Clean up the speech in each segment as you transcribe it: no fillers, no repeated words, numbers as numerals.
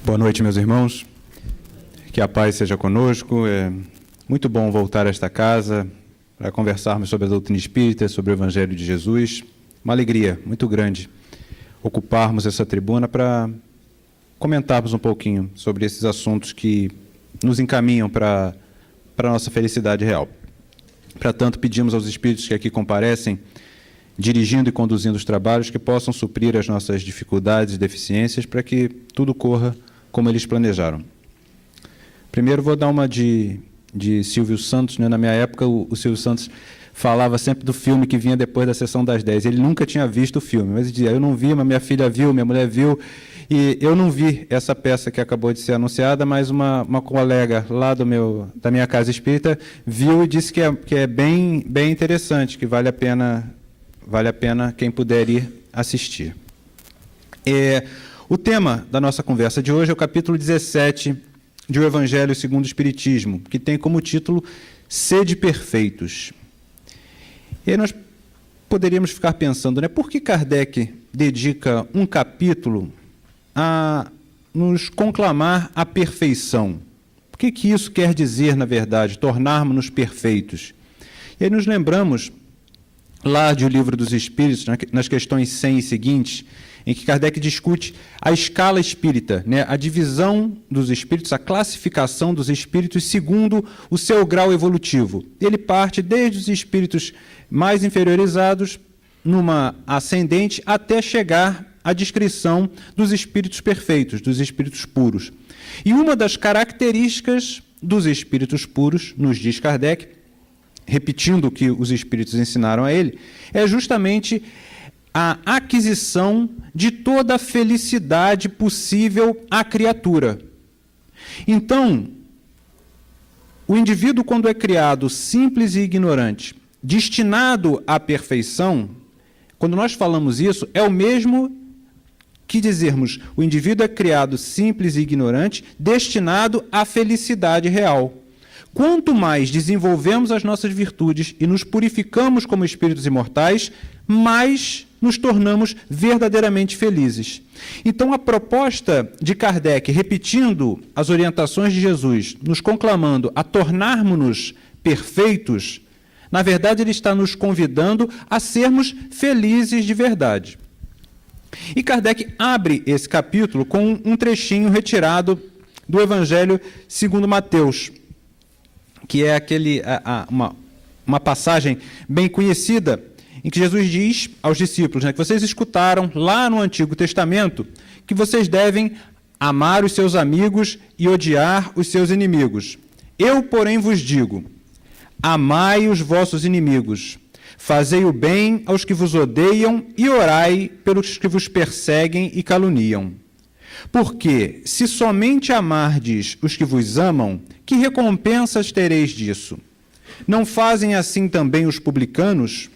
Boa noite, meus irmãos. Que a paz seja conosco. É muito bom voltar a esta casa para conversarmos sobre a doutrina espírita, sobre o Evangelho de Jesus. Uma alegria muito grande ocuparmos essa tribuna para comentarmos um pouquinho sobre esses assuntos que nos encaminham para a nossa felicidade real. Para tanto, pedimos aos espíritos que aqui comparecem, dirigindo e conduzindo os trabalhos, que possam suprir as nossas dificuldades e deficiências para que tudo corra como eles planejaram. Primeiro vou dar uma de Silvio Santos, né? Na minha época o Silvio Santos falava sempre do filme que vinha depois da sessão das 10. Ele nunca tinha visto o filme, mas ele dizia, eu não vi, mas minha filha viu, minha mulher viu, e eu não vi essa peça que acabou de ser anunciada, mas uma colega lá da minha casa espírita viu e disse que é bem interessante, que vale a pena quem puder ir assistir. O tema da nossa conversa de hoje é o capítulo 17 de O Evangelho segundo o Espiritismo, que tem como título Sede Perfeitos. E aí nós poderíamos ficar pensando, né, por que Kardec dedica um capítulo a nos conclamar à perfeição? O que isso quer dizer, na verdade, tornarmos-nos perfeitos? E aí nos lembramos lá do Livro dos Espíritos, nas questões 100 e seguintes, em que Kardec discute a escala espírita, né, a divisão dos espíritos, a classificação dos espíritos segundo o seu grau evolutivo. Ele parte desde os espíritos mais inferiorizados, numa ascendente, até chegar à descrição dos espíritos perfeitos, dos espíritos puros. E uma das características dos espíritos puros, nos diz Kardec, repetindo o que os espíritos ensinaram a ele, é justamente a aquisição de toda a felicidade possível à criatura. Então, o indivíduo, quando é criado simples e ignorante, destinado à perfeição, quando nós falamos isso, é o mesmo que dizermos o indivíduo é criado simples e ignorante, destinado à felicidade real. Quanto mais desenvolvemos as nossas virtudes e nos purificamos como espíritos imortais, mais nos tornamos verdadeiramente felizes. Então, a proposta de Kardec, repetindo as orientações de Jesus, nos conclamando a tornarmos-nos perfeitos, na verdade, ele está nos convidando a sermos felizes de verdade. E Kardec abre esse capítulo com um trechinho retirado do Evangelho segundo Mateus, que é uma passagem bem conhecida, em que Jesus diz aos discípulos, né, que vocês escutaram lá no Antigo Testamento, que vocês devem amar os seus amigos e odiar os seus inimigos. Eu, porém, vos digo, amai os vossos inimigos, fazei o bem aos que vos odeiam e orai pelos que vos perseguem e caluniam. Porque, se somente amardes os que vos amam, que recompensas tereis disso? Não fazem assim também os publicanos?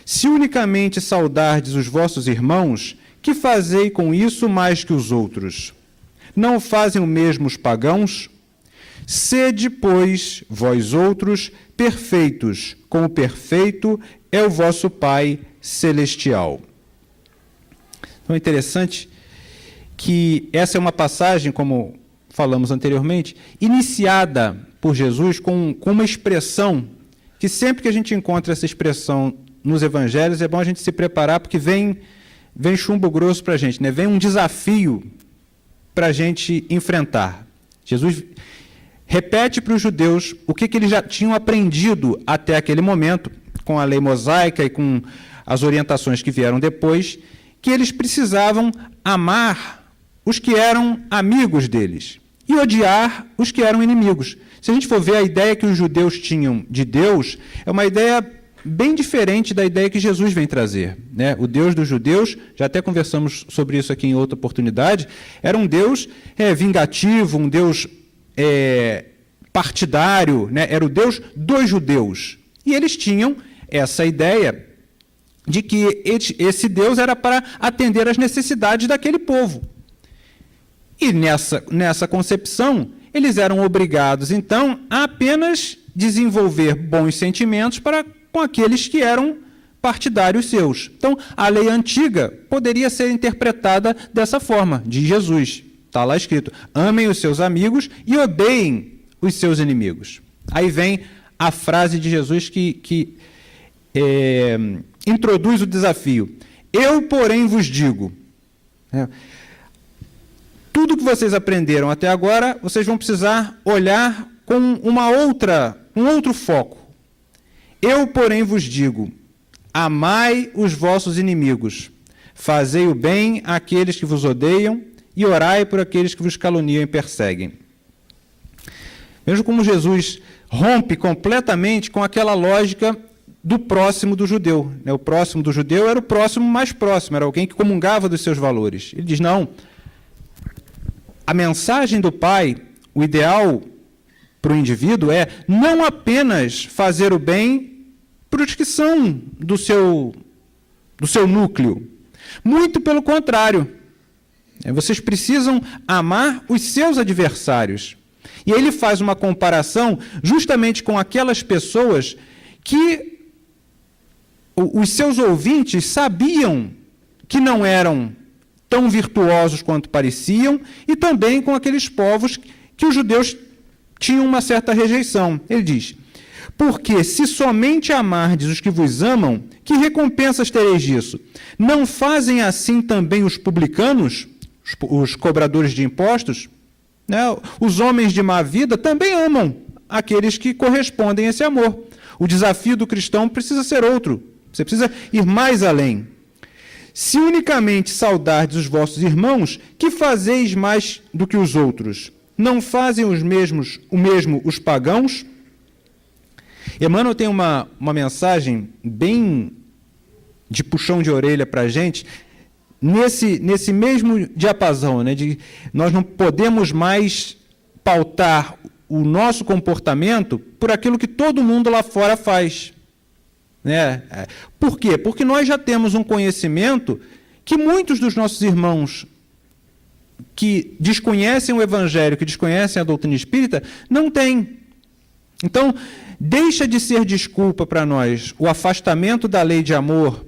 Se unicamente saudardes os vossos irmãos, que fazei com isso mais que os outros? Não fazem o mesmo os pagãos? Sede, pois, vós outros, perfeitos, como perfeito é o vosso Pai celestial. Então é interessante que essa é uma passagem, como falamos anteriormente, iniciada por Jesus com uma expressão, que sempre que a gente encontra essa expressão nos evangelhos, é bom a gente se preparar, porque vem chumbo grosso para a gente, né? Vem um desafio para a gente enfrentar. Jesus repete para os judeus o que eles já tinham aprendido até aquele momento, com a lei mosaica e com as orientações que vieram depois, que eles precisavam amar os que eram amigos deles e odiar os que eram inimigos. Se a gente for ver a ideia que os judeus tinham de Deus, é uma ideia bem diferente da ideia que Jesus vem trazer, né? O Deus dos judeus, já até conversamos sobre isso aqui em outra oportunidade, era um Deus vingativo, um Deus partidário, né? Era o Deus dos judeus. E eles tinham essa ideia de que esse Deus era para atender às necessidades daquele povo. E nessa concepção, eles eram obrigados, então, a apenas desenvolver bons sentimentos com aqueles que eram partidários seus. Então, a lei antiga poderia ser interpretada dessa forma, de Jesus. Está lá escrito: amem os seus amigos e odeiem os seus inimigos. Aí vem a frase de Jesus que introduz o desafio. Eu, porém, vos digo. Tudo que vocês aprenderam até agora, vocês vão precisar olhar com um outro foco. Eu, porém, vos digo, amai os vossos inimigos, fazei o bem àqueles que vos odeiam e orai por aqueles que vos caluniam e perseguem. Veja como Jesus rompe completamente com aquela lógica do próximo do judeu. O próximo do judeu era o próximo mais próximo, era alguém que comungava dos seus valores. Ele diz, não, a mensagem do Pai, o ideal para o indivíduo é não apenas fazer o bem para os que são do seu núcleo. Muito pelo contrário. Vocês precisam amar os seus adversários. E aí ele faz uma comparação justamente com aquelas pessoas que os seus ouvintes sabiam que não eram tão virtuosos quanto pareciam, e também com aqueles povos que os judeus tinham uma certa rejeição. Ele diz, porque se somente amardes os que vos amam, que recompensas tereis disso? Não fazem assim também os publicanos, os cobradores de impostos? Os homens de má vida também amam aqueles que correspondem a esse amor. O desafio do cristão precisa ser outro. Você precisa ir mais além. Se unicamente saudardes os vossos irmãos, que fazeis mais do que os outros? Não fazem o mesmo os pagãos? Emmanuel tem uma mensagem bem de puxão de orelha para a gente, nesse mesmo diapasão, de nós não podemos mais pautar o nosso comportamento por aquilo que todo mundo lá fora faz. Por quê? Porque nós já temos um conhecimento que muitos dos nossos irmãos que desconhecem o Evangelho, que desconhecem a doutrina espírita, não têm. Então, deixa de ser desculpa para nós o afastamento da lei de amor,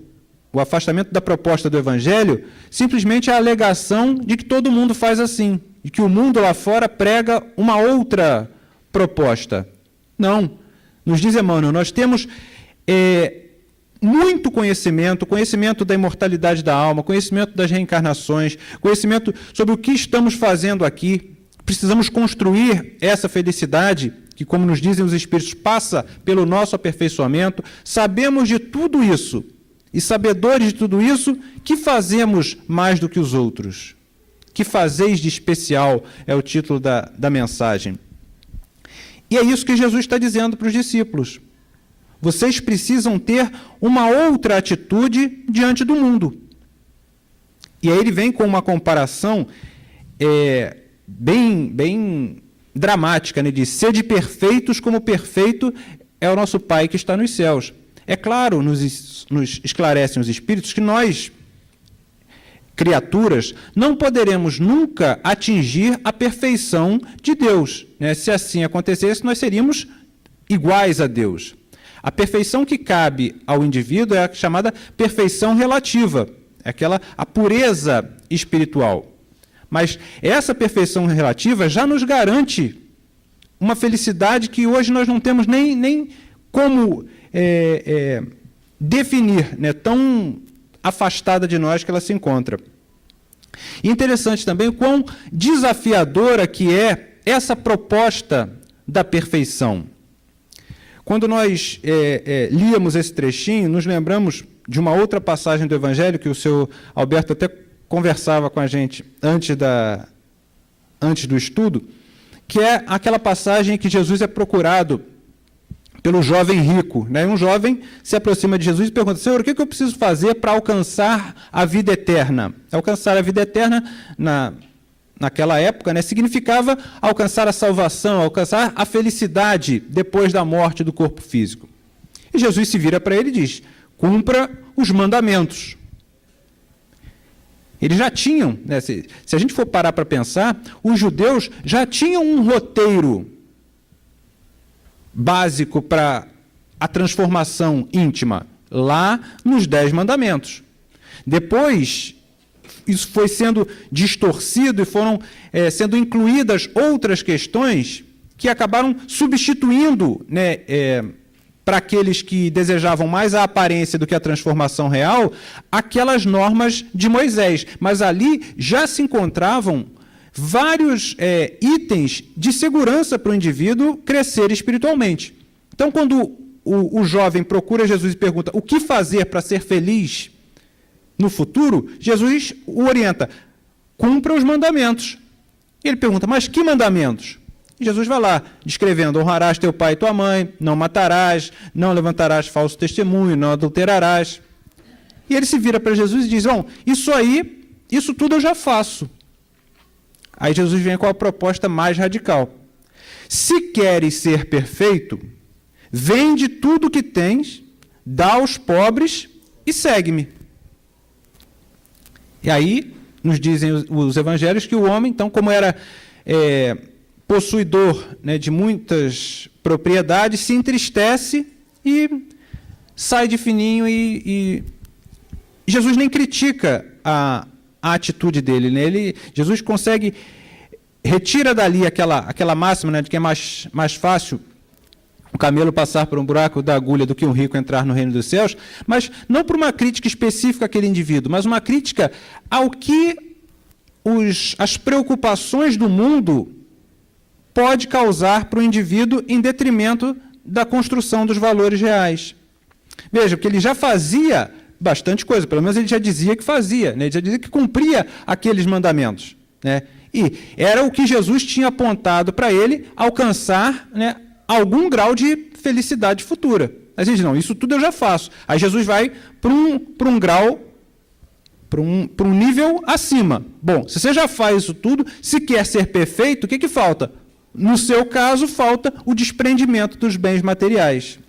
o afastamento da proposta do Evangelho, simplesmente a alegação de que todo mundo faz assim, de que o mundo lá fora prega uma outra proposta. Não. Nos diz Emmanuel, nós temos muito conhecimento da imortalidade da alma, conhecimento das reencarnações, conhecimento sobre o que estamos fazendo aqui. Precisamos construir essa felicidade, que, como nos dizem os Espíritos, passa pelo nosso aperfeiçoamento. Sabemos de tudo isso, e sabedores de tudo isso, que fazemos mais do que os outros? Que fazeis de especial é o título da mensagem. E é isso que Jesus está dizendo para os discípulos. Vocês precisam ter uma outra atitude diante do mundo. E aí ele vem com uma comparação bem dramática, diz, sede perfeitos como perfeito é o nosso Pai que está nos céus. É claro, nos esclarecem os Espíritos que nós, criaturas, não poderemos nunca atingir a perfeição de Deus. Se assim acontecesse, nós seríamos iguais a Deus. A perfeição que cabe ao indivíduo é a chamada perfeição relativa, a pureza espiritual. Mas essa perfeição relativa já nos garante uma felicidade que hoje nós não temos nem como definir, tão afastada de nós que ela se encontra. E interessante também o quão desafiadora que é essa proposta da perfeição. Quando nós líamos esse trechinho, nos lembramos de uma outra passagem do Evangelho, que o seu Alberto até conversava com a gente antes do estudo, que é aquela passagem que Jesus é procurado pelo jovem rico. Um jovem se aproxima de Jesus e pergunta, Senhor, o que eu preciso fazer para alcançar a vida eterna? Alcançar a vida eterna, naquela época, significava alcançar a salvação, alcançar a felicidade depois da morte do corpo físico. E Jesus se vira para ele e diz, cumpra os mandamentos. Eles já tinham, se a gente for parar para pensar, os judeus já tinham um roteiro básico para a transformação íntima, lá nos 10 mandamentos. Depois isso foi sendo distorcido e foram sendo incluídas outras questões que acabaram substituindo, né, para aqueles que desejavam mais a aparência do que a transformação real, aquelas normas de Moisés. Mas ali já se encontravam vários itens de segurança para o indivíduo crescer espiritualmente. Então, quando o jovem procura Jesus e pergunta o que fazer para ser feliz no futuro, Jesus o orienta: cumpra os mandamentos. Ele pergunta: mas que mandamentos? E Jesus vai lá, descrevendo: honrarás teu pai e tua mãe, não matarás, não levantarás falso testemunho, não adulterarás. E ele se vira para Jesus e diz: bom, isso tudo eu já faço. Aí Jesus vem com a proposta mais radical: se queres ser perfeito, vende tudo o que tens, dá aos pobres e segue-me. E aí nos dizem os evangelhos que o homem, então, como era possuidor, né, de muitas propriedades, se entristece e sai de fininho, e Jesus nem critica a atitude dele, né? Jesus consegue, retira dali aquela máxima, né, de que é mais fácil o camelo passar por um buraco da agulha do que um rico entrar no reino dos céus, mas não por uma crítica específica àquele indivíduo, mas uma crítica ao que as preocupações do mundo pode causar para o indivíduo em detrimento da construção dos valores reais. Veja, porque ele já fazia bastante coisa, pelo menos ele já dizia que fazia, né? Ele já dizia que cumpria aqueles mandamentos, né? E era o que Jesus tinha apontado para ele alcançar, né, algum grau de felicidade futura. A gente não, isso tudo eu já faço. Aí Jesus vai para um grau, para um nível acima. Bom, se você já faz isso tudo, se quer ser perfeito, o que falta? No seu caso, falta o desprendimento dos bens materiais.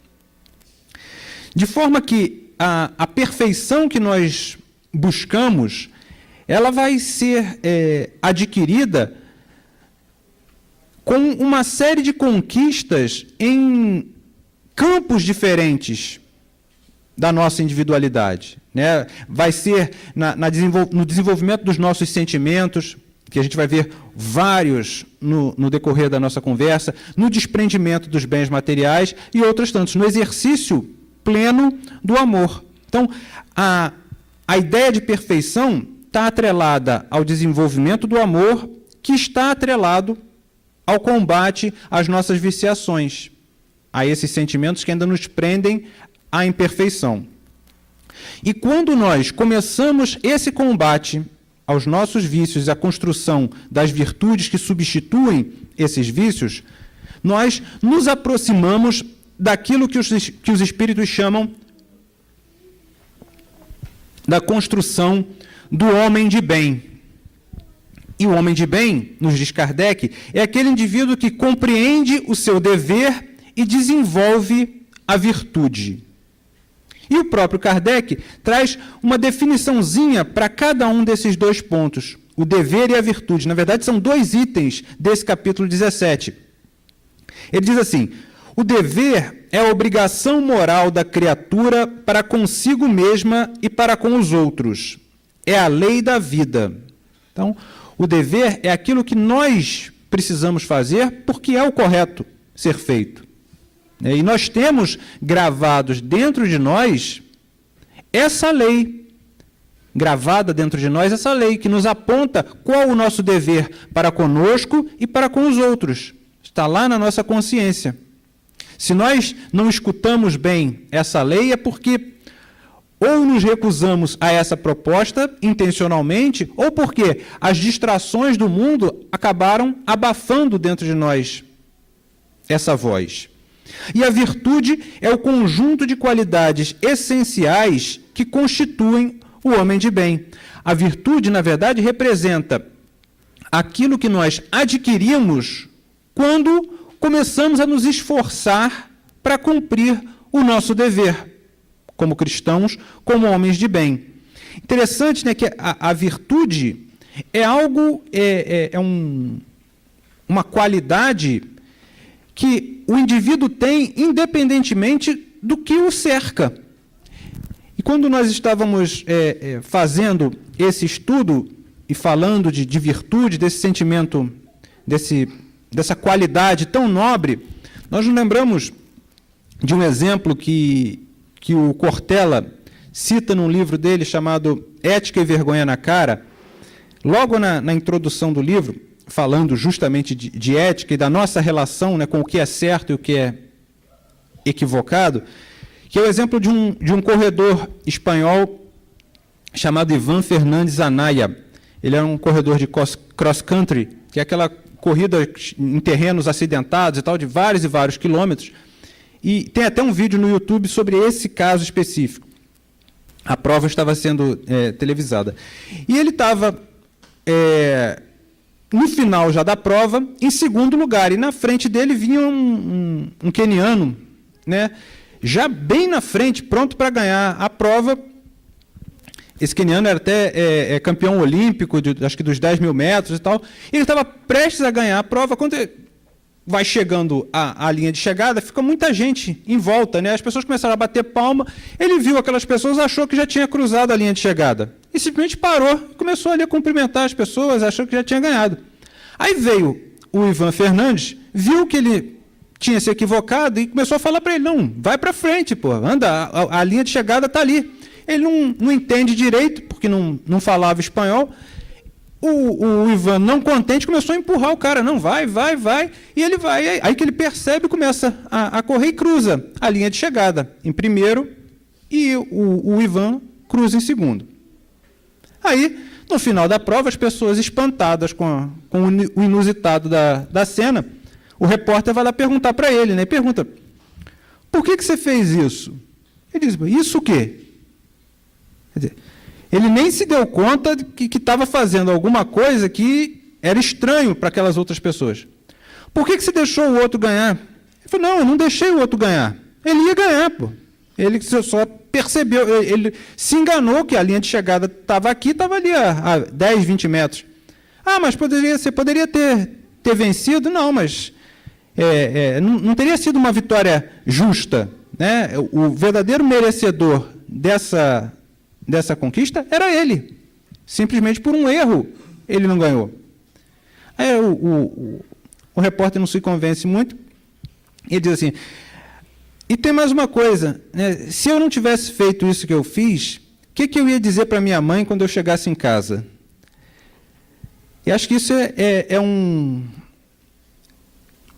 De forma que a perfeição que nós buscamos, ela vai ser adquirida com uma série de conquistas em campos diferentes da nossa individualidade, né? Vai ser no desenvolvimento dos nossos sentimentos, que a gente vai ver vários no decorrer da nossa conversa, no desprendimento dos bens materiais e outros tantos, no exercício pleno do amor. Então, a ideia de perfeição está atrelada ao desenvolvimento do amor, que está atrelado ao combate às nossas viciações, a esses sentimentos que ainda nos prendem à imperfeição. E quando nós começamos esse combate aos nossos vícios e a construção das virtudes que substituem esses vícios, nós nos aproximamos daquilo que os espíritos chamam da construção do homem de bem. E o homem de bem, nos diz Kardec, é aquele indivíduo que compreende o seu dever e desenvolve a virtude. E o próprio Kardec traz uma definiçãozinha para cada um desses dois pontos, o dever e a virtude. Na verdade, são dois itens desse capítulo 17. Ele diz assim: o dever é a obrigação moral da criatura para consigo mesma e para com os outros. É a lei da vida. Então, o dever é aquilo que nós precisamos fazer porque é o correto ser feito. E nós temos gravados dentro de nós essa lei, gravada dentro de nós essa lei, que nos aponta qual o nosso dever para conosco e para com os outros. Está lá na nossa consciência. Se nós não escutamos bem essa lei, é porque ou nos recusamos a essa proposta intencionalmente, ou porque as distrações do mundo acabaram abafando dentro de nós essa voz. E a virtude é o conjunto de qualidades essenciais que constituem o homem de bem. A virtude, na verdade, representa aquilo que nós adquirimos quando começamos a nos esforçar para cumprir o nosso dever, como cristãos, como homens de bem. Interessante, né, que a virtude é algo, uma qualidade que o indivíduo tem independentemente do que o cerca. E quando nós estávamos fazendo esse estudo e falando de virtude, desse sentimento, dessa qualidade tão nobre, nós nos lembramos de um exemplo que o Cortella cita num livro dele chamado Ética e Vergonha na Cara, logo na introdução do livro, falando justamente de ética e da nossa relação, né, com o que é certo e o que é equivocado, que é o exemplo de um corredor espanhol chamado Iván Fernández Anaya. Ele era um corredor de cross-country, que é aquela corrida em terrenos acidentados e tal, de vários e vários quilômetros. E tem até um vídeo no YouTube sobre esse caso específico. A prova estava sendo televisada. E ele estava, no final já da prova, em segundo lugar. E na frente dele vinha um queniano, né, já bem na frente, pronto para ganhar a prova. Esse queniano era até campeão olímpico, acho que dos 10 mil metros e tal. Ele estava prestes a ganhar a prova. Quando ele vai chegando à linha de chegada, fica muita gente em volta, né? As pessoas começaram a bater palma. Ele viu aquelas pessoas, achou que já tinha cruzado a linha de chegada. E simplesmente parou, começou ali a cumprimentar as pessoas, achou que já tinha ganhado. Aí veio o Iván Fernández, viu que ele tinha se equivocado e começou a falar para ele: não, vai para frente, pô, anda, a linha de chegada está ali. Ele não entende direito, porque não falava espanhol. O Iván, não contente, começou a empurrar o cara. Não, vai, e ele vai. Aí que ele percebe, começa a correr e cruza a linha de chegada em primeiro, e o Iván cruza em segundo. Aí, no final da prova, as pessoas espantadas com o inusitado da cena, o repórter vai lá perguntar para ele, né? Pergunta: por que você fez isso? Ele diz: isso o quê? Quer dizer, ele nem se deu conta de que estava fazendo alguma coisa que era estranho para aquelas outras pessoas. Por que você deixou o outro ganhar? Ele falou: não, eu não deixei o outro ganhar. Ele ia ganhar, pô. Ele só percebeu, ele se enganou que a linha de chegada estava aqui, estava ali a 10, 20 metros. Ah, mas você poderia ter vencido? Não, mas não teria sido uma vitória justa, né? O verdadeiro merecedor dessa conquista era ele. Simplesmente por um erro ele não ganhou. Aí o repórter não se convence muito. Ele diz assim: e tem mais uma coisa, né? Se eu não tivesse feito isso que eu fiz, o que eu ia dizer para minha mãe quando eu chegasse em casa? E acho que isso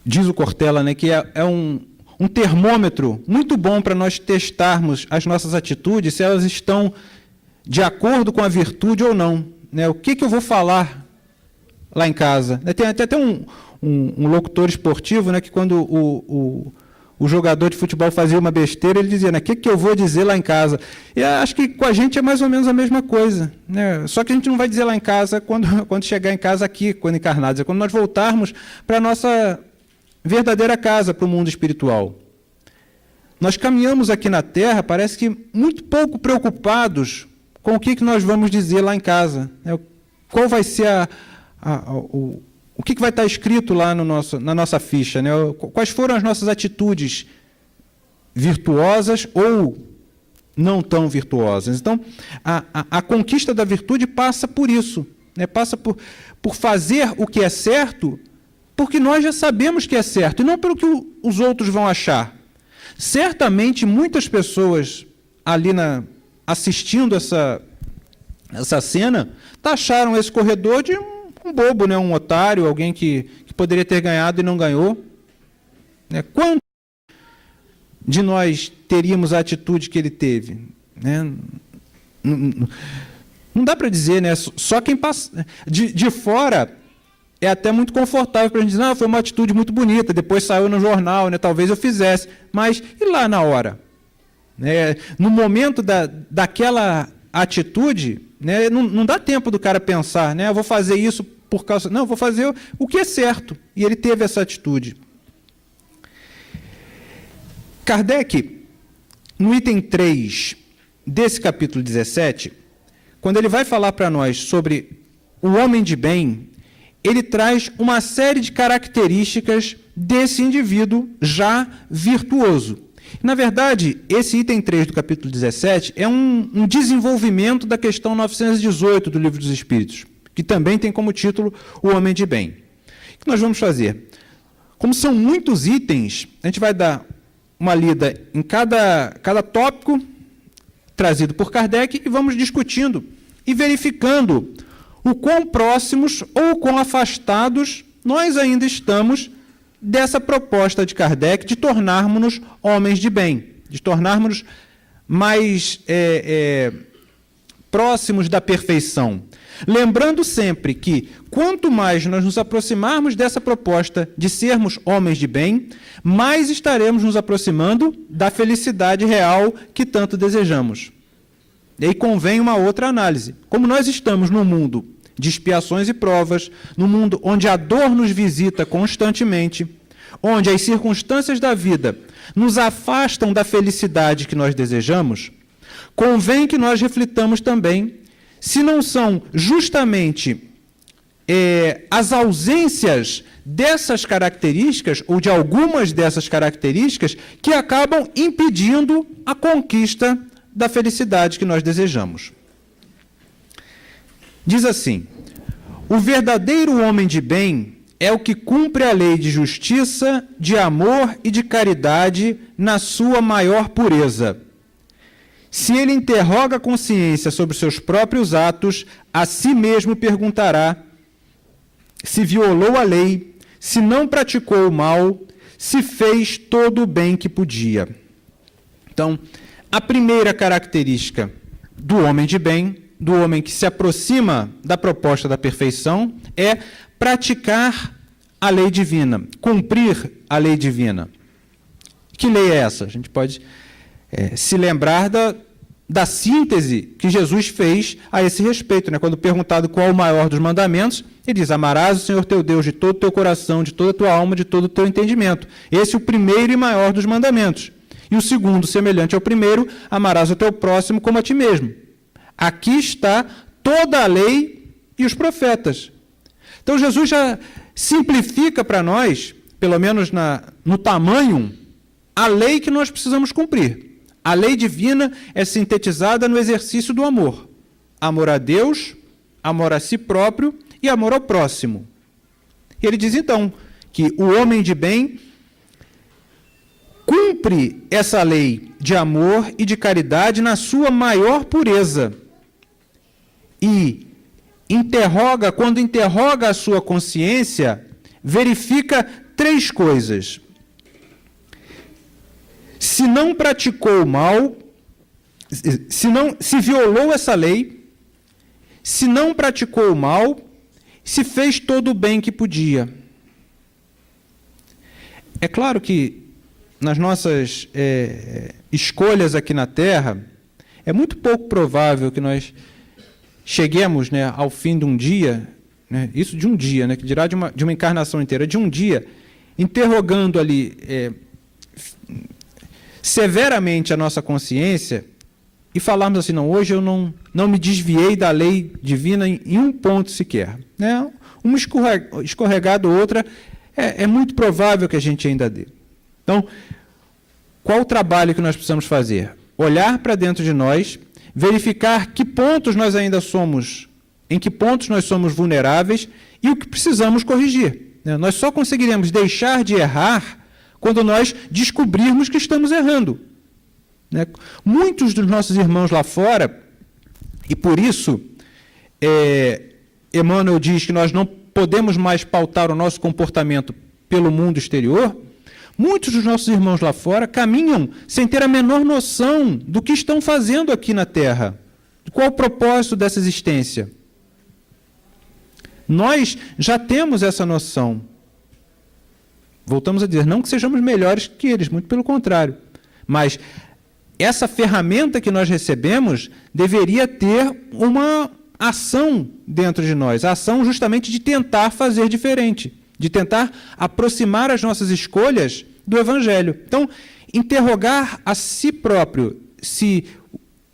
diz o Cortella, né, que é um termômetro muito bom para nós testarmos as nossas atitudes, se elas estão de acordo com a virtude ou não, né? O que eu vou falar lá em casa? Tem até um locutor esportivo, né, que quando o jogador de futebol fazia uma besteira, ele dizia, né, o que eu vou dizer lá em casa? E acho que com a gente é mais ou menos a mesma coisa, né? Só que a gente não vai dizer lá em casa quando chegar em casa aqui, quando encarnados, é quando nós voltarmos para a nossa verdadeira casa, para o mundo espiritual. Nós caminhamos aqui na Terra, parece que muito pouco preocupados com o que nós vamos dizer lá em casa, né? Qual vai ser o que vai estar escrito lá na nossa ficha, né? Quais foram as nossas atitudes virtuosas ou não tão virtuosas. Então, a conquista da virtude passa por isso, né? Passa por fazer o que é certo, porque nós já sabemos que é certo, e não pelo que os outros vão achar. Certamente, muitas pessoas ali assistindo essa cena taxaram esse corredor de um bobo, né? Um otário, alguém que poderia ter ganhado e não ganhou. Né? Quantos de nós teríamos a atitude que ele teve? Né? Não dá para dizer, né? Só quem passa de fora é até muito confortável para a gente dizer: não, foi uma atitude muito bonita, depois saiu no jornal, né? Talvez eu fizesse. Mas e lá na hora? Né? No momento daquela atitude, né? Não dá tempo do cara pensar, né? Eu vou fazer isso por causa... Não, eu vou fazer o que é certo. E ele teve essa atitude. Kardec, no item 3 desse capítulo 17, quando ele vai falar para nós sobre o homem de bem, ele traz uma série de características desse indivíduo já virtuoso. Na verdade, esse item 3 do capítulo 17 é um desenvolvimento da questão 918 do Livro dos Espíritos, que também tem como título O Homem de Bem. O que nós vamos fazer? Como são muitos itens, a gente vai dar uma lida em cada tópico trazido por Kardec e vamos discutindo e verificando o quão próximos ou quão afastados nós ainda estamos dessa proposta de Kardec de tornarmos-nos homens de bem, de tornarmos-nos mais próximos da perfeição. Lembrando sempre que, quanto mais nós nos aproximarmos dessa proposta de sermos homens de bem, mais estaremos nos aproximando da felicidade real que tanto desejamos. E aí convém uma outra análise. Como nós estamos num mundo de expiações e provas, num mundo onde a dor nos visita constantemente, onde as circunstâncias da vida nos afastam da felicidade que nós desejamos, convém que nós reflitamos também se não são justamente as ausências dessas características, ou de algumas dessas características, que acabam impedindo a conquista da felicidade que nós desejamos. Diz assim: o verdadeiro homem de bem é o que cumpre a lei de justiça, de amor e de caridade na sua maior pureza. Se ele interroga a consciência sobre seus próprios atos, a si mesmo perguntará se violou a lei, se não praticou o mal, se fez todo o bem que podia. Então, a primeira característica do homem de bem, do homem que se aproxima da proposta da perfeição, é praticar a lei divina, cumprir a lei divina. Que lei é essa? A gente pode se lembrar da síntese que Jesus fez a esse respeito, né? Quando perguntado qual o maior dos mandamentos, ele diz: amarás o Senhor teu Deus de todo o teu coração, de toda a tua alma, de todo o teu entendimento. Esse é o primeiro e maior dos mandamentos. E o segundo, semelhante ao primeiro: amarás o teu próximo como a ti mesmo. Aqui está toda a lei e os profetas. Então Jesus já simplifica para nós, pelo menos no tamanho, a lei que nós precisamos cumprir. A lei divina é sintetizada no exercício do amor. Amor a Deus, amor a si próprio e amor ao próximo. E ele diz, então, que o homem de bem cumpre essa lei de amor e de caridade na sua maior pureza. E quando interroga a sua consciência, verifica 3 coisas. Se não praticou o mal, se violou essa lei, se não praticou o mal, se fez todo o bem que podia. É claro que nas nossas escolhas aqui na Terra, é muito pouco provável que nós cheguemos, né, ao fim de um dia, né, isso de um dia, né, que dirá de uma encarnação inteira, de um dia, interrogando ali severamente a nossa consciência e falarmos assim: não, hoje eu não me desviei da lei divina em um ponto sequer. Né? Uma escorregada ou outra, é muito provável que a gente ainda dê. Então, qual o trabalho que nós precisamos fazer? Olhar para dentro de nós, verificar que pontos nós ainda somos, em que pontos nós somos vulneráveis e o que precisamos corrigir. Né? Nós só conseguiremos deixar de errar quando nós descobrirmos que estamos errando. Né? Muitos dos nossos irmãos lá fora, e por isso Emmanuel diz que nós não podemos mais pautar o nosso comportamento pelo mundo exterior, muitos dos nossos irmãos lá fora caminham sem ter a menor noção do que estão fazendo aqui na Terra, qual o propósito dessa existência. Nós já temos essa noção. Voltamos a dizer, não que sejamos melhores que eles, muito pelo contrário. Mas essa ferramenta que nós recebemos deveria ter uma ação dentro de nós, a ação justamente de tentar fazer diferente, de tentar aproximar as nossas escolhas do Evangelho. Então, interrogar a si próprio se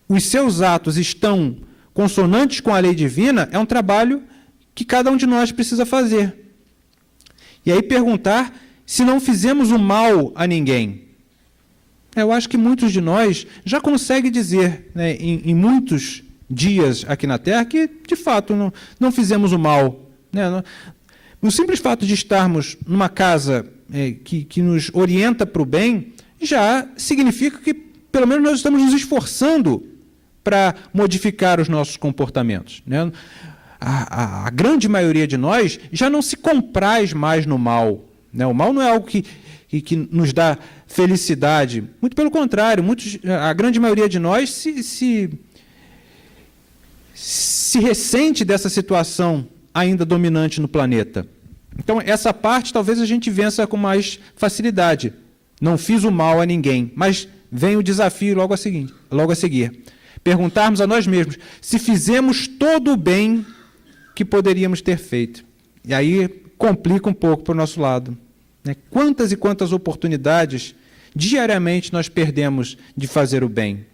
os seus atos estão consonantes com a lei divina é um trabalho que cada um de nós precisa fazer. E aí perguntar se não fizemos o mal a ninguém. Eu acho que muitos de nós já conseguem dizer, né, em muitos dias aqui na Terra, que, de fato, não fizemos o mal. Né? O simples fato de estarmos numa casa que nos orienta para o bem, já significa que, pelo menos, nós estamos nos esforçando para modificar os nossos comportamentos. Né? A grande maioria de nós já não se compraz mais no mal. Né? O mal não é algo que nos dá felicidade. Muito pelo contrário, a grande maioria de nós se ressente dessa situação ainda dominante no planeta. Então, essa parte talvez a gente vença com mais facilidade. Não fiz o mal a ninguém, mas vem o desafio logo a seguir. Perguntarmos a nós mesmos se fizemos todo o bem que poderíamos ter feito. E aí complica um pouco para o nosso lado. Né? Quantas e quantas oportunidades diariamente nós perdemos de fazer o bem?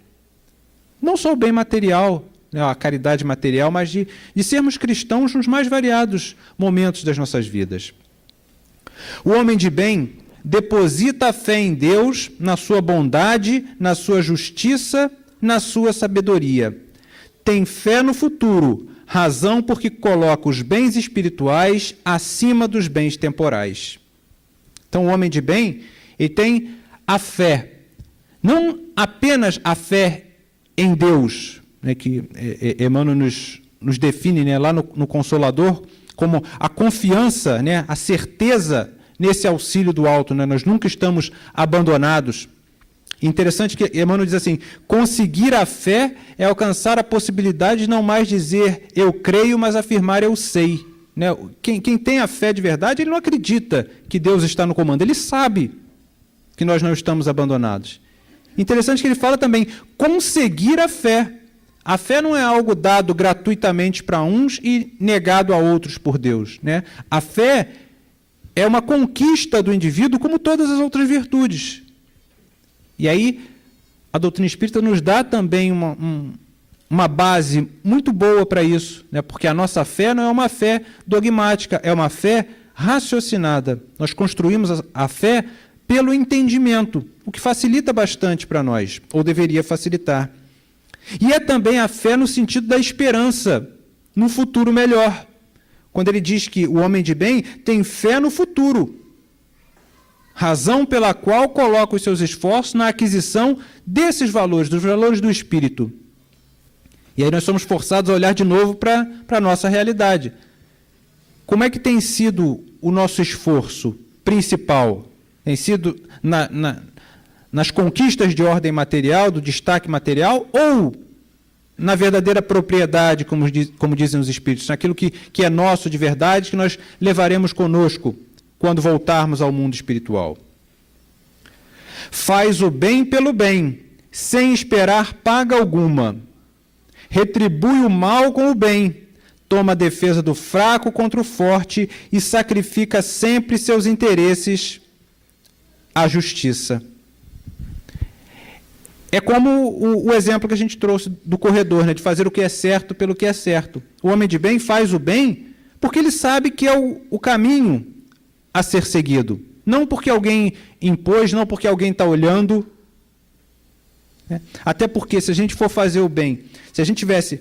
Não só o bem material, né, a caridade material, mas de sermos cristãos nos mais variados momentos das nossas vidas. O homem de bem deposita a fé em Deus, na sua bondade, na sua justiça, na sua sabedoria. Tem fé no futuro, razão porque coloca os bens espirituais acima dos bens temporais. Então, o homem de bem, ele tem a fé, não apenas a fé em Deus, né, que Emmanuel nos define, né, lá no Consolador, como a confiança, né, a certeza nesse auxílio do alto. Né, nós nunca estamos abandonados. Interessante que Emmanuel diz assim, conseguir a fé é alcançar a possibilidade de não mais dizer eu creio, mas afirmar eu sei. Né? Quem tem a fé de verdade, ele não acredita que Deus está no comando, ele sabe que nós não estamos abandonados. Interessante que ele fala também, conseguir a fé. A fé não é algo dado gratuitamente para uns e negado a outros por Deus. Né? A fé é uma conquista do indivíduo como todas as outras virtudes. E aí, a doutrina espírita nos dá também uma base muito boa para isso, né? Porque a nossa fé não é uma fé dogmática, é uma fé raciocinada. Nós construímos a fé pelo entendimento, o que facilita bastante para nós, ou deveria facilitar. E é também a fé no sentido da esperança, no futuro melhor. Quando ele diz que o homem de bem tem fé no futuro, razão pela qual coloca os seus esforços na aquisição desses valores, dos valores do espírito. E aí nós somos forçados a olhar de novo para a nossa realidade. Como é que tem sido o nosso esforço principal? Tem sido nas conquistas de ordem material, do destaque material, ou na verdadeira propriedade, como dizem os espíritos, naquilo que é nosso de verdade, que nós levaremos conosco quando voltarmos ao mundo espiritual? Faz o bem pelo bem, sem esperar paga alguma. Retribui o mal com o bem, toma a defesa do fraco contra o forte e sacrifica sempre seus interesses à justiça. É como o exemplo que a gente trouxe do corredor, né, de fazer o que é certo pelo que é certo. O homem de bem faz o bem porque ele sabe que é o caminho a ser seguido. Não porque alguém impôs, não porque alguém está olhando. Né? Até porque, se a gente for fazer o bem, se a gente tivesse...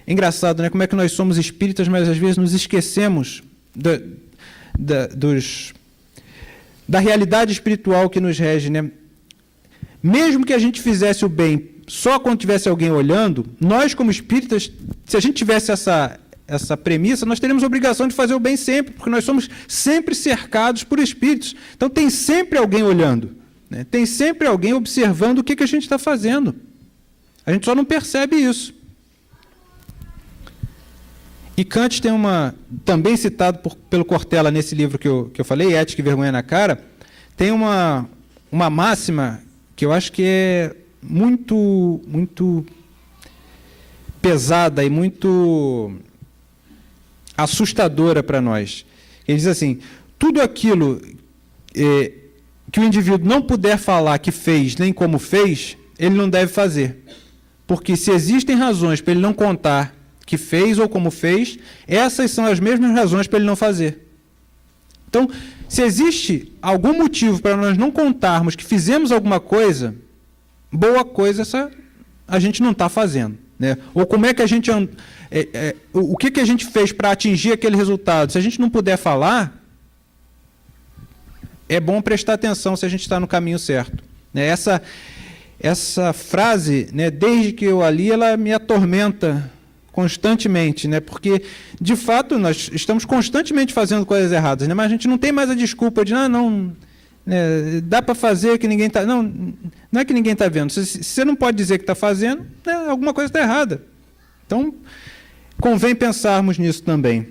É engraçado, né? Como é que nós somos espíritas, mas às vezes nos esquecemos da realidade espiritual que nos rege. Né? Mesmo que a gente fizesse o bem só quando tivesse alguém olhando, nós, como espíritas, se a gente tivesse essa premissa, nós teríamos a obrigação de fazer o bem sempre, porque nós somos sempre cercados por espíritos. Então tem sempre alguém olhando, né? Tem sempre alguém observando o que a gente está fazendo. A gente só não percebe isso. E Kant tem também citado pelo Cortella nesse livro que eu falei, Ética e Vergonha na Cara, tem uma máxima que eu acho que é muito, muito pesada e muito assustadora para nós. Ele diz assim, tudo aquilo que o indivíduo não puder falar que fez, nem como fez, ele não deve fazer. Porque se existem razões para ele não contar que fez ou como fez, essas são as mesmas razões para ele não fazer. Então, se existe algum motivo para nós não contarmos que fizemos alguma coisa, boa coisa a gente não está fazendo, né? Ou como é que a gente... o que a gente fez para atingir aquele resultado? Se a gente não puder falar, é bom prestar atenção se a gente está no caminho certo, né? Essa frase, né, desde que eu a li, ela me atormenta constantemente, né? Porque, de fato, nós estamos constantemente fazendo coisas erradas, né? Mas a gente não tem mais a desculpa de, não, né, dá para fazer que ninguém está... Não é que ninguém está vendo. Se você não pode dizer que está fazendo, né, alguma coisa está errada. Então, convém pensarmos nisso também.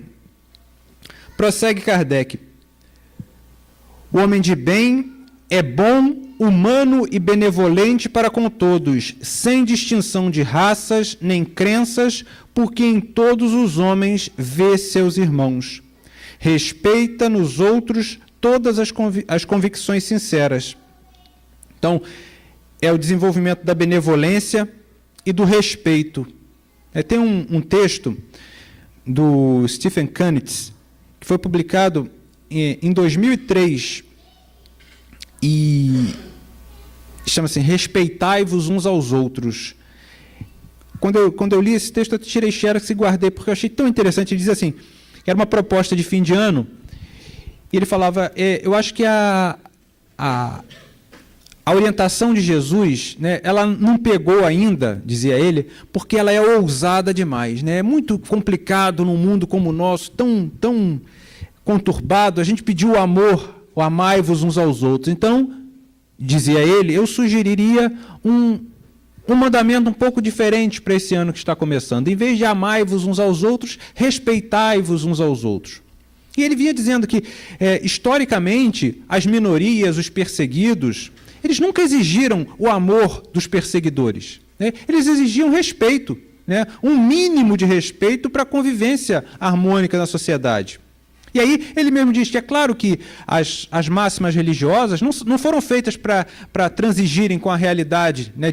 Prossegue Kardec. O homem de bem é bom, humano e benevolente para com todos, sem distinção de raças nem crenças, porque em todos os homens vê seus irmãos. Respeita nos outros todas as convicções sinceras. Então, é o desenvolvimento da benevolência e do respeito. Tem um texto do Stephen Kunitz, que foi publicado em 2003, e chama-se Respeitai-vos uns aos outros. Quando eu li esse texto, eu tirei xerox e guardei, porque eu achei tão interessante. Ele diz assim, que era uma proposta de fim de ano, e ele falava, eu acho que a orientação de Jesus, né, ela não pegou ainda, dizia ele, porque ela é ousada demais, né? É muito complicado num mundo como o nosso, tão conturbado. A gente pediu o amor, o amai-vos uns aos outros. Então, dizia ele, eu sugeriria um mandamento um pouco diferente para esse ano que está começando. Em vez de amai-vos uns aos outros, respeitai-vos uns aos outros. E ele vinha dizendo que, historicamente, as minorias, os perseguidos, eles nunca exigiram o amor dos perseguidores, né? Eles exigiam respeito, né? Um mínimo de respeito para a convivência harmônica na sociedade. E aí ele mesmo diz que é claro que as máximas religiosas não foram feitas para transigirem com a realidade, né,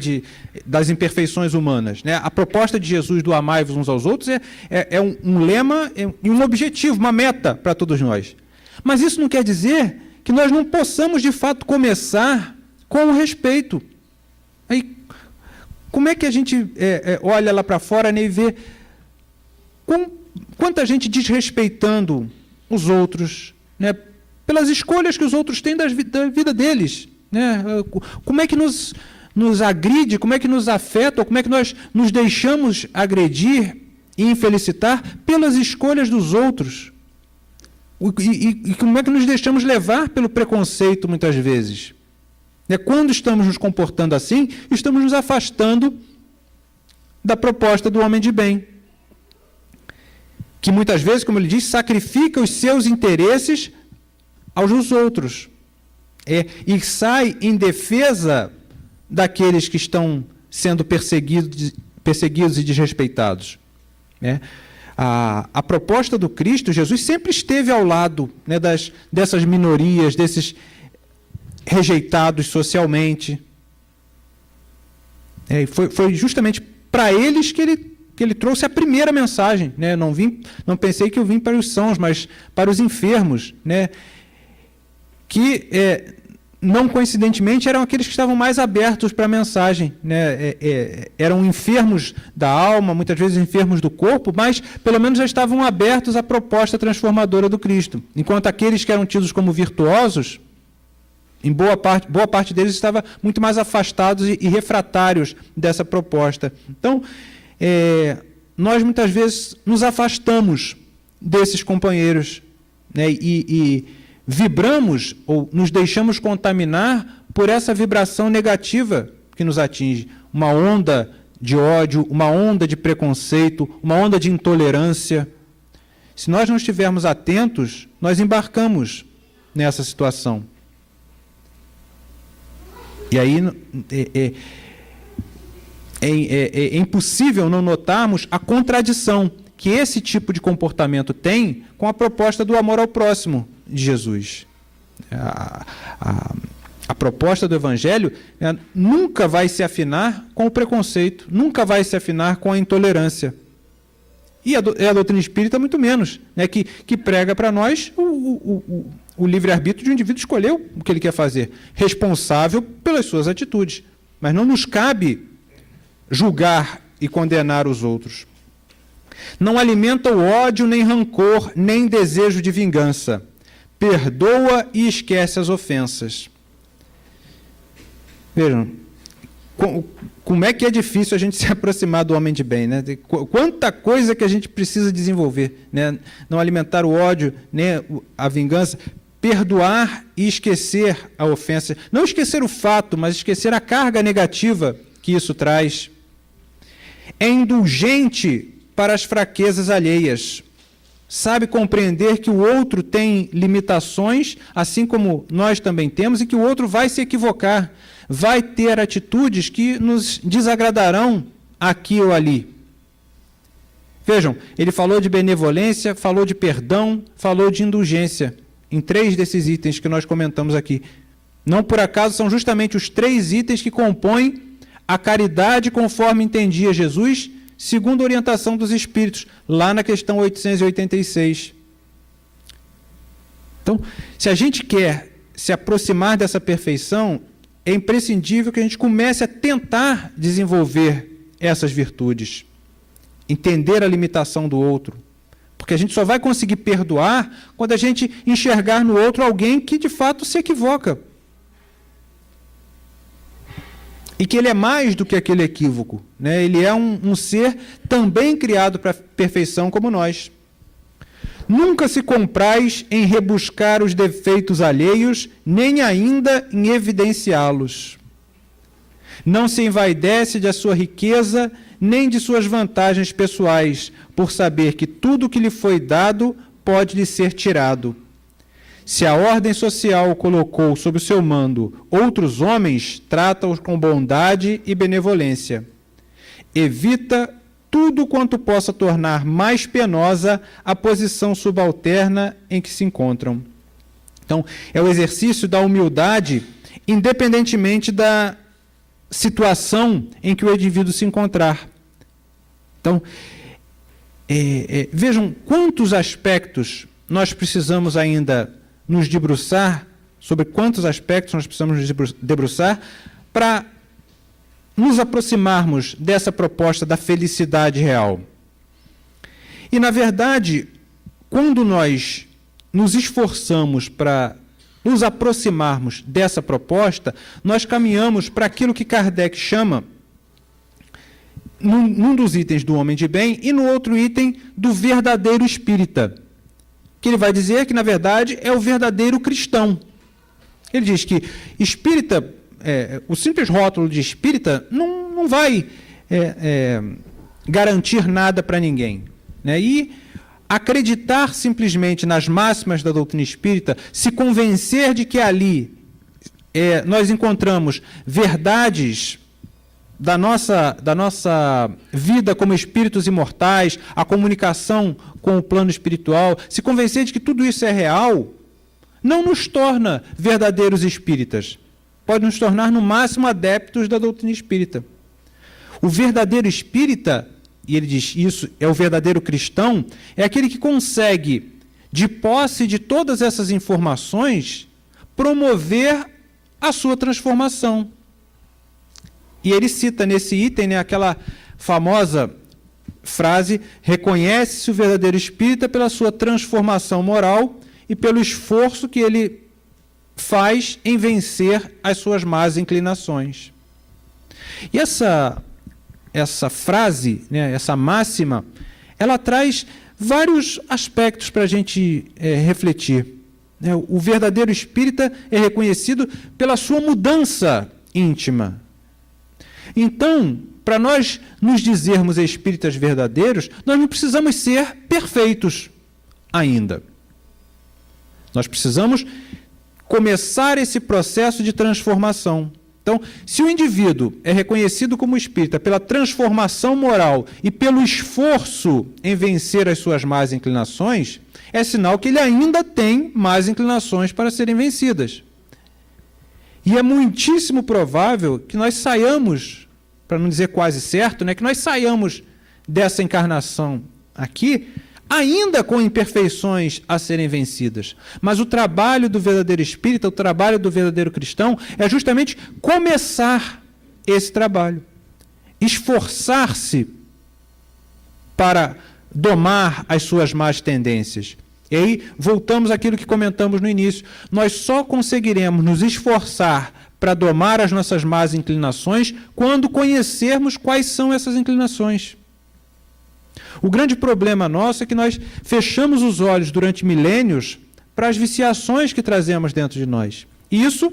das imperfeições humanas, né? A proposta de Jesus do amai-vos uns aos outros é um lema e um objetivo, uma meta para todos nós. Mas isso não quer dizer que nós não possamos, de fato, começar com o respeito. Aí, como é que a gente olha lá para fora, né, e vê quanta gente desrespeitando os outros, né, pelas escolhas que os outros têm da vida deles, né? Como é que nos agride, como é que nos afeta, ou como é que nós nos deixamos agredir e infelicitar pelas escolhas dos outros? E como é que nos deixamos levar pelo preconceito, muitas vezes? Quando estamos nos comportando assim, estamos nos afastando da proposta do homem de bem, que muitas vezes, como ele diz, sacrifica os seus interesses aos dos outros, e sai em defesa daqueles que estão sendo perseguidos e desrespeitados, né? A proposta do Cristo, Jesus, sempre esteve ao lado, né, dessas minorias, desses rejeitados socialmente. Foi justamente para eles que ele trouxe a primeira mensagem, né? Não pensei que eu vim para os sãos, mas para os enfermos, né? Que, não coincidentemente, eram aqueles que estavam mais abertos para a mensagem, né? Eram enfermos da alma, muitas vezes enfermos do corpo, mas pelo menos já estavam abertos à proposta transformadora do Cristo. Enquanto aqueles que eram tidos como virtuosos, em boa parte deles estava muito mais afastados e refratários dessa proposta. Então, nós muitas vezes nos afastamos desses companheiros, né, e vibramos ou nos deixamos contaminar por essa vibração negativa que nos atinge. Uma onda de ódio, uma onda de preconceito, uma onda de intolerância. Se nós não estivermos atentos, nós embarcamos nessa situação. E aí é impossível não notarmos a contradição que esse tipo de comportamento tem com a proposta do amor ao próximo de Jesus. A proposta do Evangelho, né, nunca vai se afinar com o preconceito, nunca vai se afinar com a intolerância. E a doutrina espírita, muito menos, né, que prega para nós o livre-arbítrio de um indivíduo escolher o que ele quer fazer, responsável pelas suas atitudes. mas não nos cabe julgar e condenar os outros. Não alimenta o ódio, nem rancor, nem desejo de vingança. Perdoa e esquece as ofensas. Vejam, como é que é difícil a gente se aproximar do homem de bem, né? Quanta coisa que a gente precisa desenvolver, né? Não alimentar o ódio, nem a vingança. Perdoar e esquecer a ofensa. Não esquecer o fato, mas esquecer a carga negativa que isso traz. É indulgente para as fraquezas alheias. Sabe compreender que o outro tem limitações, assim como nós também temos, e que o outro vai se equivocar, vai ter atitudes que nos desagradarão aqui ou ali. Vejam, ele falou de benevolência, falou de perdão, falou de indulgência, em 3 desses itens que nós comentamos aqui. Não por acaso são justamente os 3 itens que compõem a caridade conforme entendia Jesus, segundo a orientação dos Espíritos, lá na questão 886. Então, se a gente quer se aproximar dessa perfeição, é imprescindível que a gente comece a tentar desenvolver essas virtudes, entender a limitação do outro, porque a gente só vai conseguir perdoar quando a gente enxergar no outro alguém que de fato se equivoca. E que ele é mais do que aquele equívoco, né? Ele é um ser também criado para a perfeição como nós. Nunca se compraz em rebuscar os defeitos alheios, nem ainda em evidenciá-los. Não se envaidece de sua riqueza, nem de suas vantagens pessoais, por saber que tudo que lhe foi dado pode lhe ser tirado. Se a ordem social colocou sob o seu mando outros homens, trata-os com bondade e benevolência. Evita tudo quanto possa tornar mais penosa a posição subalterna em que se encontram. Então, é o exercício da humildade, independentemente da situação em que o indivíduo se encontrar. Então, vejam quantos aspectos nós precisamos ainda nos debruçar, sobre quantos aspectos nós precisamos nos debruçar para nos aproximarmos dessa proposta da felicidade real. E, na verdade, quando nós nos esforçamos para nos aproximarmos dessa proposta, nós caminhamos para aquilo que Kardec chama, num dos itens do homem de bem, e no outro item do verdadeiro espírita, que ele vai dizer que, na verdade, é o verdadeiro cristão. Ele diz que espírita, o simples rótulo de espírita não vai garantir nada para ninguém, né? E acreditar simplesmente nas máximas da doutrina espírita, se convencer de que ali nós encontramos verdades da nossa vida como espíritos imortais, a comunicação com o plano espiritual, se convencer de que tudo isso é real, não nos torna verdadeiros espíritas. Pode nos tornar, no máximo, adeptos da doutrina espírita. O verdadeiro espírita, e ele diz isso, é o verdadeiro cristão, é aquele que consegue, de posse de todas essas informações, promover a sua transformação. E ele cita nesse item, né, aquela famosa frase: reconhece-se o verdadeiro espírita pela sua transformação moral e pelo esforço que ele faz em vencer as suas más inclinações. E essa frase, né, essa máxima, ela traz vários aspectos para a gente refletir. O verdadeiro espírita é reconhecido pela sua mudança íntima. Então, para nós nos dizermos espíritas verdadeiros, nós não precisamos ser perfeitos ainda. Nós precisamos começar esse processo de transformação. Então, se o indivíduo é reconhecido como espírita pela transformação moral e pelo esforço em vencer as suas más inclinações, é sinal que ele ainda tem más inclinações para serem vencidas. E é muitíssimo provável que nós saiamos, para não dizer quase certo, né, que nós saiamos dessa encarnação aqui ainda com imperfeições a serem vencidas. Mas o trabalho do verdadeiro espírita, o trabalho do verdadeiro cristão, é justamente começar esse trabalho. Esforçar-se para domar as suas más tendências. E aí, voltamos àquilo que comentamos no início. Nós só conseguiremos nos esforçar para domar as nossas más inclinações quando conhecermos quais são essas inclinações. O grande problema nosso é que nós fechamos os olhos durante milênios para as viciações que trazemos dentro de nós. E isso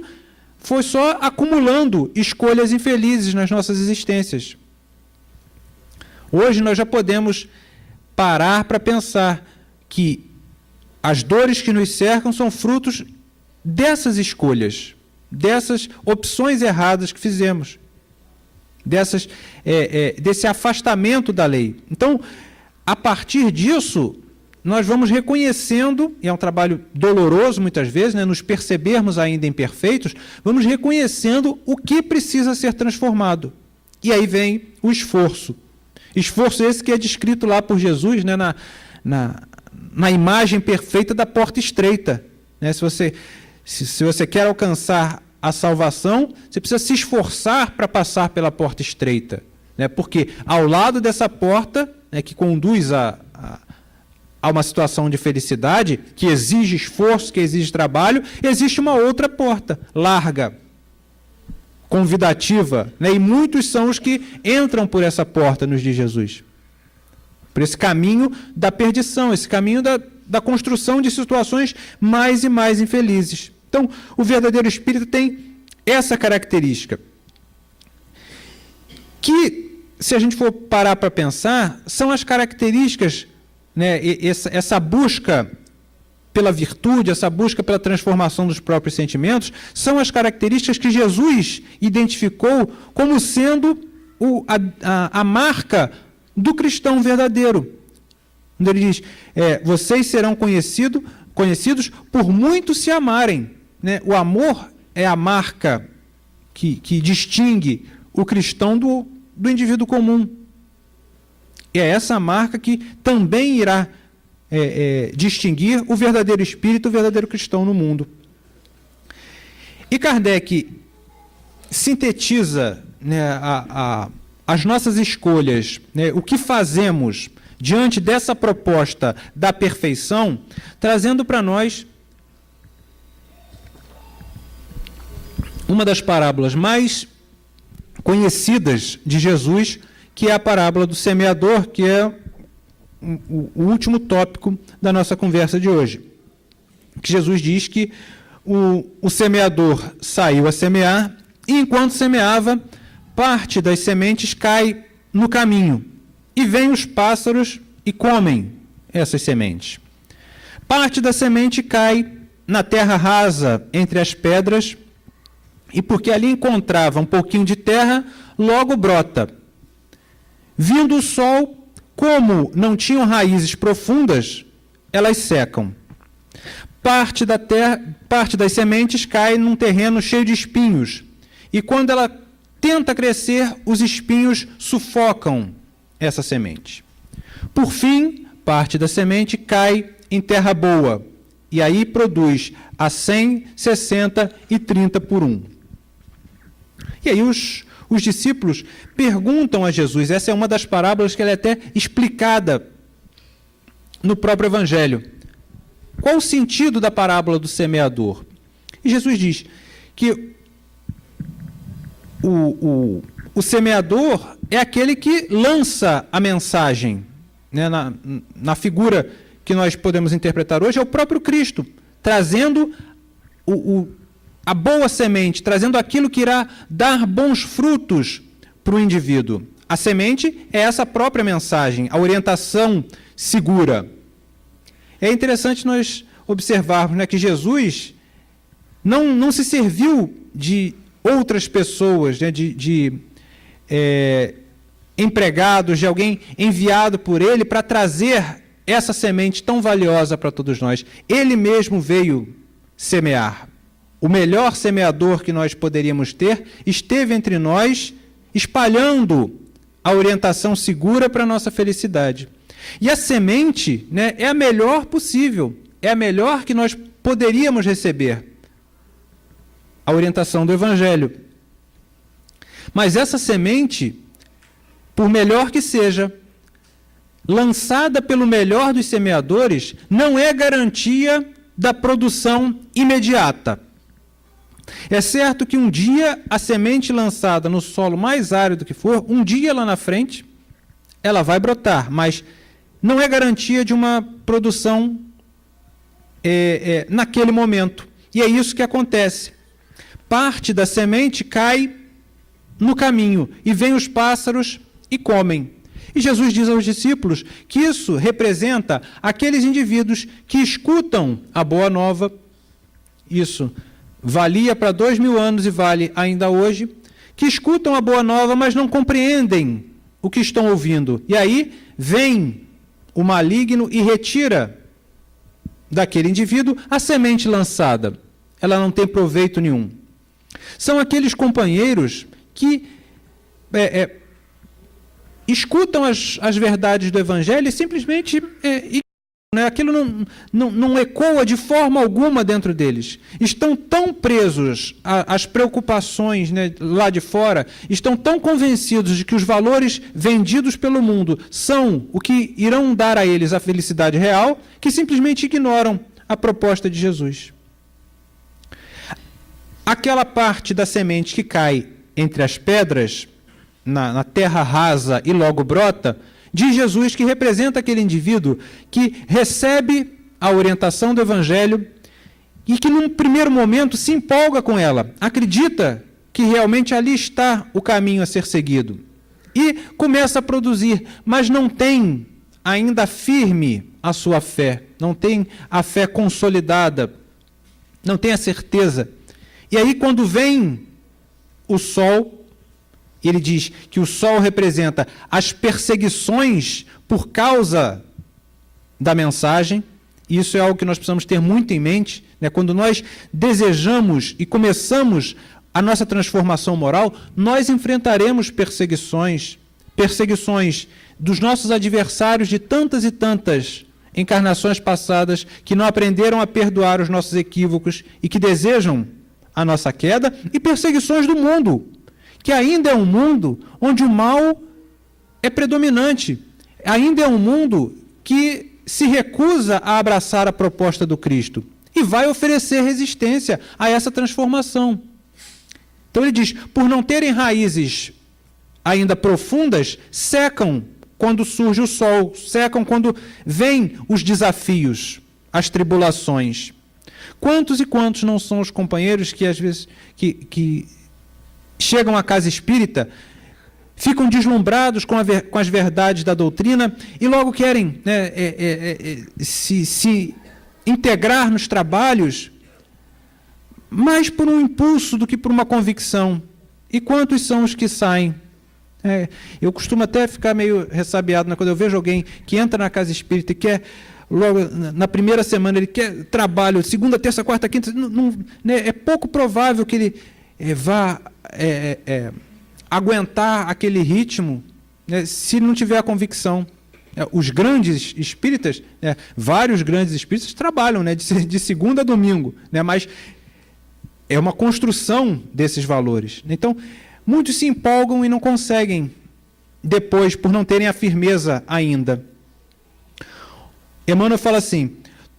foi só acumulando escolhas infelizes nas nossas existências. Hoje nós já podemos parar para pensar que as dores que nos cercam são frutos dessas escolhas, dessas opções erradas que fizemos, desse afastamento da lei. Então, a partir disso, nós vamos reconhecendo, e é um trabalho doloroso muitas vezes, né, nos percebermos ainda imperfeitos, vamos reconhecendo o que precisa ser transformado. E aí vem o esforço. Esforço esse que é descrito lá por Jesus, né, na imagem perfeita da porta estreita. Né? Se você quer alcançar a salvação, você precisa se esforçar para passar pela porta estreita. Né? Porque ao lado dessa porta, né, que conduz a uma situação de felicidade, que exige esforço, que exige trabalho, existe uma outra porta, larga, convidativa, né? E muitos são os que entram por essa porta nos dias de Jesus. Por esse caminho da perdição, esse caminho da construção de situações mais e mais infelizes. Então, o verdadeiro espírito tem essa característica, que, se a gente for parar para pensar, são as características, né, essa busca pela virtude, essa busca pela transformação dos próprios sentimentos, são as características que Jesus identificou como sendo a marca do cristão verdadeiro. Quando ele diz, vocês serão conhecidos por muito se amarem. Né? O amor é a marca que distingue o cristão do indivíduo comum. E é essa marca que também irá distinguir o verdadeiro espírito, o verdadeiro cristão no mundo. E Kardec sintetiza, né, as nossas escolhas, né, o que fazemos diante dessa proposta da perfeição, trazendo para nós uma das parábolas mais conhecidas de Jesus, que é a parábola do semeador, que é o último tópico da nossa conversa de hoje. Que Jesus diz que o semeador saiu a semear, e enquanto semeava, parte das sementes cai no caminho, e vêm os pássaros e comem essas sementes. Parte da semente cai na terra rasa, entre as pedras, e porque ali encontrava um pouquinho de terra, logo brota. Vindo o sol, como não tinham raízes profundas, elas secam. Parte das sementes cai num terreno cheio de espinhos, e quando ela tenta crescer, os espinhos sufocam essa semente. Por fim, parte da semente cai em terra boa, e aí produz a 100, 60 e 30 por 1. E aí os discípulos perguntam a Jesus, essa é uma das parábolas que ela é até explicada no próprio Evangelho. Qual o sentido da parábola do semeador? E Jesus diz que o semeador é aquele que lança a mensagem. Né? Na figura que nós podemos interpretar hoje, é o próprio Cristo, trazendo a boa semente, trazendo aquilo que irá dar bons frutos para o indivíduo. A semente é essa própria mensagem, a orientação segura. É interessante nós observarmos, né, que Jesus não se serviu de outras pessoas, né, de empregados, de alguém enviado por ele para trazer essa semente tão valiosa para todos nós. Ele mesmo veio semear. O melhor semeador que nós poderíamos ter esteve entre nós, espalhando a orientação segura para a nossa felicidade. E a semente, né, é a melhor possível, é a melhor que nós poderíamos receber. A orientação do Evangelho. Mas essa semente, por melhor que seja, lançada pelo melhor dos semeadores, não é garantia da produção imediata. É certo que um dia a semente lançada no solo mais árido que for, um dia lá na frente, ela vai brotar, mas não é garantia de uma produção naquele momento. E é isso que acontece. Parte da semente cai no caminho, e vêm os pássaros e comem. E Jesus diz aos discípulos que isso representa aqueles indivíduos que escutam a boa nova. Isso valia para 2000 anos e vale ainda hoje, que escutam a boa nova, mas não compreendem o que estão ouvindo. E aí vem o maligno e retira daquele indivíduo a semente lançada. Ela não tem proveito nenhum. São aqueles companheiros que escutam as verdades do Evangelho e simplesmente aquilo não ecoa de forma alguma dentro deles. Estão tão presos às preocupações, né, lá de fora, estão tão convencidos de que os valores vendidos pelo mundo são o que irão dar a eles a felicidade real, que simplesmente ignoram a proposta de Jesus. Aquela parte da semente que cai entre as pedras, na terra rasa e logo brota, diz Jesus que representa aquele indivíduo que recebe a orientação do Evangelho e que num primeiro momento se empolga com ela, acredita que realmente ali está o caminho a ser seguido e começa a produzir, mas não tem ainda firme a sua fé, não tem a fé consolidada, não tem a certeza. E aí quando vem o sol, ele diz que o sol representa as perseguições por causa da mensagem. Isso é algo que nós precisamos ter muito em mente, né? Quando nós desejamos e começamos a nossa transformação moral, nós enfrentaremos perseguições dos nossos adversários de tantas e tantas encarnações passadas que não aprenderam a perdoar os nossos equívocos e que desejam a nossa queda, e perseguições do mundo, que ainda é um mundo onde o mal é predominante. Ainda é um mundo que se recusa a abraçar a proposta do Cristo e vai oferecer resistência a essa transformação. Então ele diz, por não terem raízes ainda profundas, secam quando surge o sol, secam quando vêm os desafios, as tribulações. Quantos e quantos não são os companheiros que às vezes que chegam à casa espírita, ficam deslumbrados com as verdades da doutrina e logo querem, né, se integrar nos trabalhos, mais por um impulso do que por uma convicção. E quantos são os que saem? Eu costumo até ficar meio ressabiado, né, quando eu vejo alguém que entra na casa espírita e quer, logo na primeira semana, ele quer trabalho, segunda, terça, quarta, quinta, né, é pouco provável que ele vá aguentar aquele ritmo, né, se não tiver a convicção. Os grandes espíritas, vários grandes espíritas trabalham, né, de segunda a domingo, né, mas é uma construção desses valores. Então, muitos se empolgam e não conseguem depois, por não terem a firmeza ainda. Emmanuel fala assim,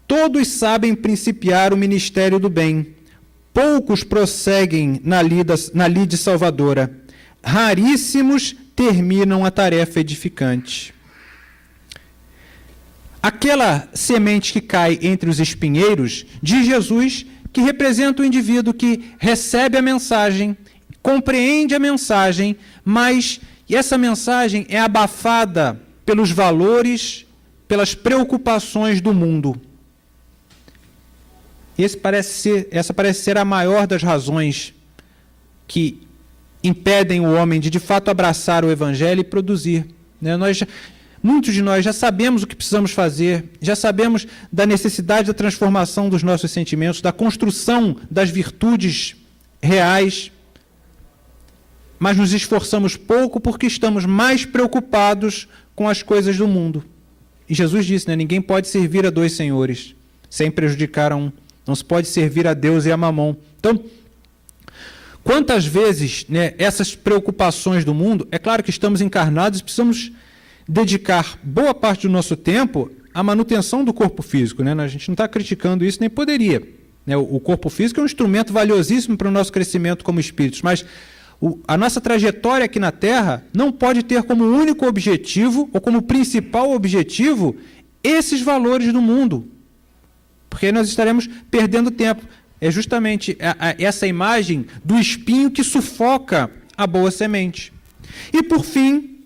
todos sabem principiar o ministério do bem, poucos prosseguem na lide salvadora, raríssimos terminam a tarefa edificante. Aquela semente que cai entre os espinheiros, diz Jesus, que representa o indivíduo que recebe a mensagem, compreende a mensagem, mas essa mensagem é abafada pelos valores, pelas preocupações do mundo. Essa parece ser a maior das razões que impedem o homem de fato abraçar o Evangelho e produzir. Né? Muitos de nós já sabemos o que precisamos fazer, já sabemos da necessidade da transformação dos nossos sentimentos, da construção das virtudes reais, mas nos esforçamos pouco porque estamos mais preocupados com as coisas do mundo. E Jesus disse, né, ninguém pode servir a dois senhores, sem prejudicar a um. Não se pode servir a Deus e a Mamon. Então, Quantas vezes, né, essas preocupações do mundo, é claro que estamos encarnados e precisamos dedicar boa parte do nosso tempo à manutenção do corpo físico, né? A gente não está criticando isso, nem poderia, né? O corpo físico é um instrumento valiosíssimo para o nosso crescimento como espíritos, mas a nossa trajetória aqui na Terra não pode ter como único objetivo, ou como principal objetivo, esses valores do mundo, porque aí nós estaremos perdendo tempo. É justamente essa imagem do espinho que sufoca a boa semente. E, por fim,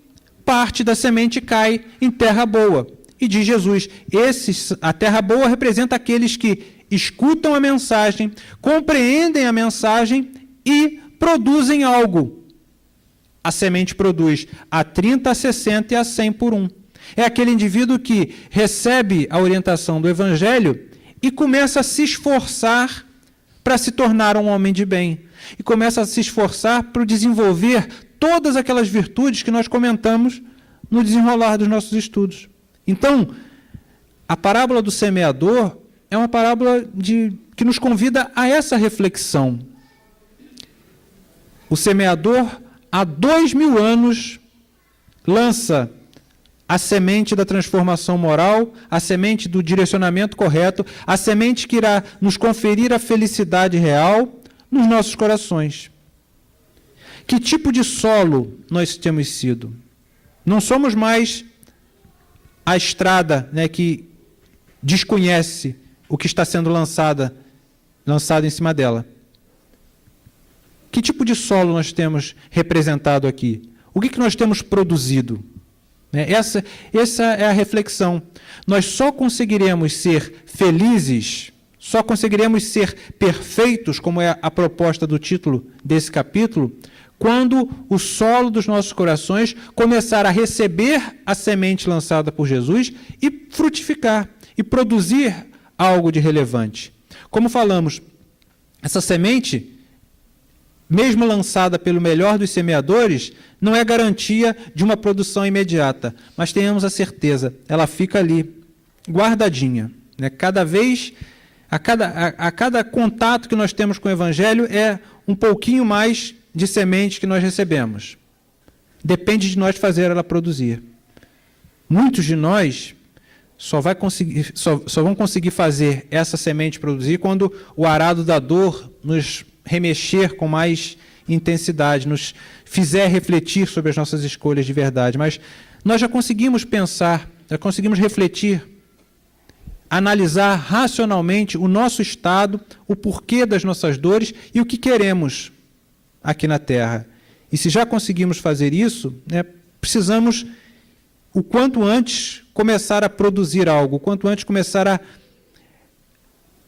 parte da semente cai em terra boa. E diz Jesus, a terra boa representa aqueles que escutam a mensagem, compreendem a mensagem e produzem algo. A semente produz a 30, a 60 e a 100 por um. É aquele indivíduo que recebe a orientação do Evangelho e começa a se esforçar para se tornar um homem de bem. E começa a se esforçar para desenvolver todas aquelas virtudes que nós comentamos no desenrolar dos nossos estudos. Então, a parábola do semeador é uma parábola que nos convida a essa reflexão. O semeador, há 2000 anos, lança a semente da transformação moral, a semente do direcionamento correto, a semente que irá nos conferir a felicidade real nos nossos corações. Que tipo de solo nós temos sido? Não somos mais a estrada, né, que desconhece o que está sendo lançado em cima dela. Que tipo de solo nós temos representado aqui? O que nós temos produzido? Essa é a reflexão. Nós só conseguiremos ser felizes, só conseguiremos ser perfeitos, como é a proposta do título desse capítulo, quando o solo dos nossos corações começar a receber a semente lançada por Jesus e frutificar, e produzir algo de relevante. Como falamos, essa semente, mesmo lançada pelo melhor dos semeadores, não é garantia de uma produção imediata, mas tenhamos a certeza, ela fica ali, guardadinha. Né? A cada contato que nós temos com o Evangelho é um pouquinho mais de semente que nós recebemos. Depende de nós fazer ela produzir. Muitos de nós só vão conseguir fazer essa semente produzir quando o arado da dor nos remexer com mais intensidade, nos fizer refletir sobre as nossas escolhas de verdade. Mas nós já conseguimos pensar, já conseguimos refletir, analisar racionalmente o nosso estado, o porquê das nossas dores e o que queremos aqui na Terra. E se já conseguimos fazer isso, né, precisamos, o quanto antes, começar a produzir algo, o quanto antes começar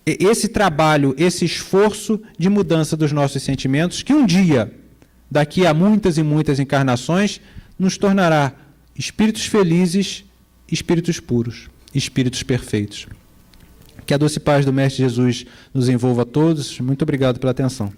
esse trabalho, esse esforço de mudança dos nossos sentimentos, que um dia, daqui a muitas e muitas encarnações, nos tornará espíritos felizes, espíritos puros, espíritos perfeitos. Que a doce paz do Mestre Jesus nos envolva a todos. Muito obrigado pela atenção.